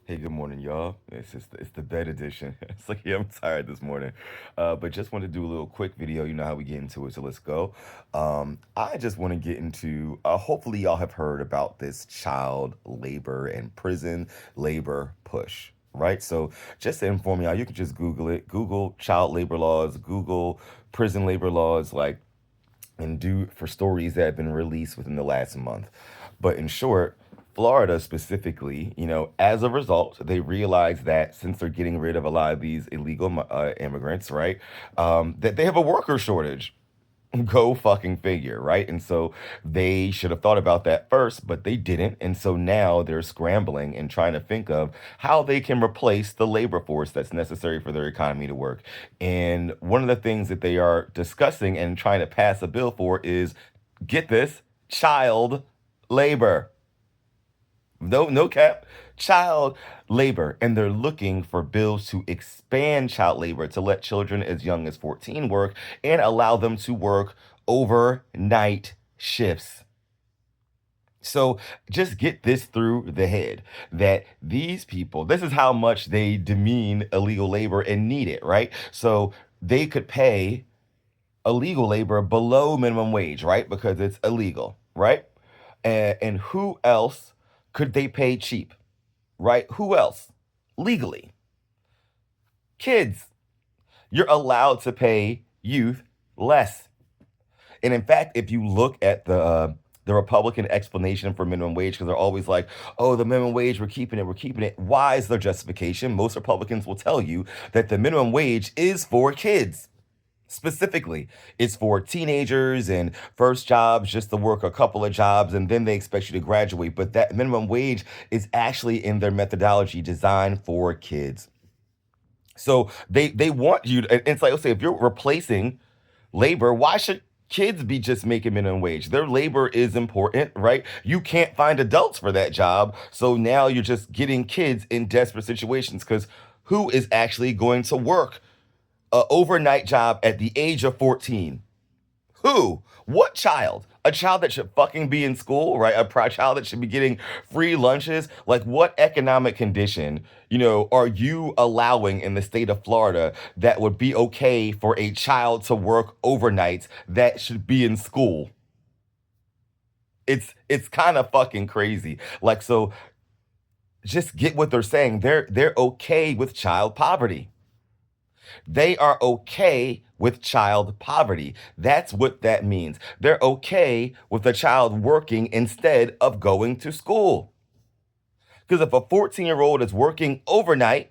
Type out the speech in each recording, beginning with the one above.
Hey, good morning, y'all. It's the bed edition. It's like, yeah, I'm tired this morning, but just want to do a little quick video. You know how we get into it, so let's go. I just want to get into. Hopefully, y'all have heard about this child labor and prison labor push, right? So, just to inform y'all, you can just Google it. Google child labor laws. Google prison labor laws. And do for stories that have been released within the last month. But in short, Florida specifically, as a result, they realize that since they're getting rid of a lot of these illegal immigrants, right, that they have a worker shortage. Go fucking figure, right? And so they should have thought about that first, but they didn't. And so now they're scrambling and trying to think of how they can replace the labor force that's necessary for their economy to work. And one of the things that they are discussing and trying to pass a bill for is, get this, child labor. No cap, child labor. And they're looking for bills to expand child labor to let children as young as 14 work and allow them to work overnight shifts. So just get this through the head that these people, this is how much they demean illegal labor and need it, right? So they could pay illegal labor below minimum wage, right? Because it's illegal, right? And who else could they pay cheap, right? Who else? Legally. Kids. You're allowed to pay youth less. And in fact, if you look at the Republican explanation for minimum wage, because they're always like, oh, the minimum wage, we're keeping it, we're keeping it. Why is their justification? Most Republicans will tell you that the minimum wage is for kids. Specifically, it's for teenagers and first jobs, just to work a couple of jobs, and then they expect you to graduate. But that minimum wage is actually in their methodology designed for kids. So they want you to, and it's like, let's say if you're replacing labor, why should kids be just making minimum wage? Their labor is important, right? You can't find adults for that job. So now you're just getting kids in desperate situations because who is actually going to work an overnight job at the age of 14? Who? What child? A child that should fucking be in school, right? Child that should be getting free lunches. Like, what economic condition, are you allowing in the state of Florida that would be okay for a child to work overnights that should be in school? It's kind of fucking crazy. Like, so just get what they're saying. They're okay with child poverty. They are okay with child poverty. That's what that means. They're okay with a child working instead of going to school. Because if a 14-year-old is working overnight,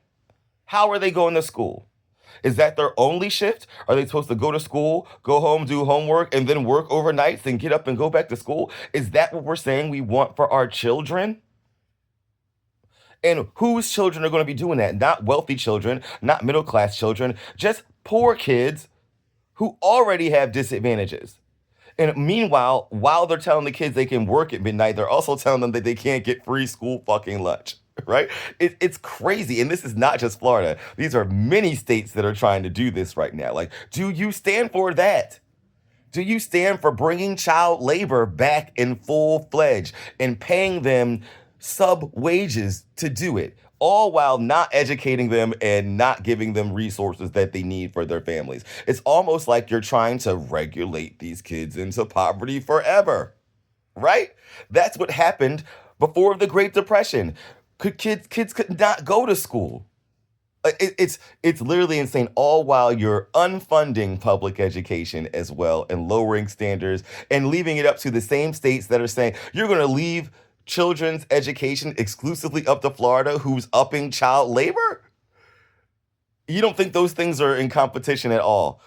how are they going to school? Is that their only shift? Are they supposed to go to school, go home, do homework, and then work overnights and get up and go back to school? Is that what we're saying we want for our children? And whose children are going to be doing that? Not wealthy children, not middle class children, just poor kids who already have disadvantages. And meanwhile, while they're telling the kids they can work at midnight, they're also telling them that they can't get free school fucking lunch, right? It's crazy. And this is not just Florida. These are many states that are trying to do this right now. Like, do you stand for that? Do you stand for bringing child labor back in full fledged and paying them sub wages to do it, all while not educating them and not giving them resources that they need for their families? It's almost like you're trying to regulate these kids into poverty forever, right? That's what happened before the Great Depression. Kids could not go to school. It's literally insane, all while you're unfunding public education as well and lowering standards and leaving it up to the same states that are saying you're going to leave children's education exclusively up to Florida, who's upping child labor. You don't think those things are in competition at all?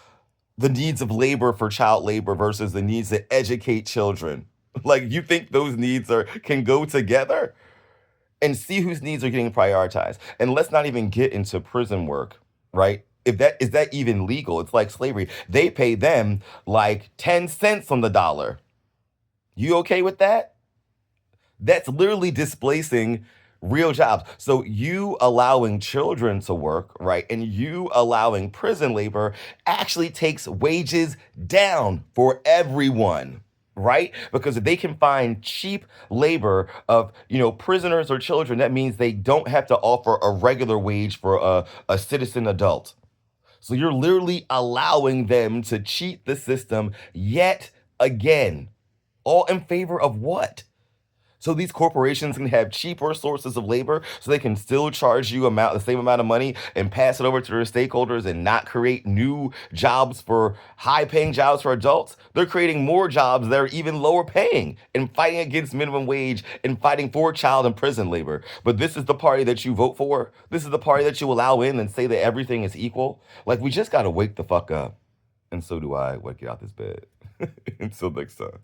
The needs of labor for child labor versus the needs to educate children. Like, you think those needs can go together? And see whose needs are getting prioritized. And let's not even get into prison work, right? If that is that even legal? It's like slavery. They pay them like 10 cents on the dollar. You okay with that? That's literally displacing real jobs. So you allowing children to work, right? And you allowing prison labor actually takes wages down for everyone. right? Because if they can find cheap labor of, prisoners or children, that means they don't have to offer a regular wage for a citizen adult. So you're literally allowing them to cheat the system yet again. All in favor of what? So these corporations can have cheaper sources of labor so they can still charge you the same amount of money and pass it over to their stakeholders and not create new jobs for high paying jobs for adults. They're creating more jobs that are even lower paying and fighting against minimum wage and fighting for child and prison labor. But this is the party that you vote for. This is the party that you allow in and say that everything is equal. Like, we just got to wake the fuck up. And so do I. Get out this bed. Until next time.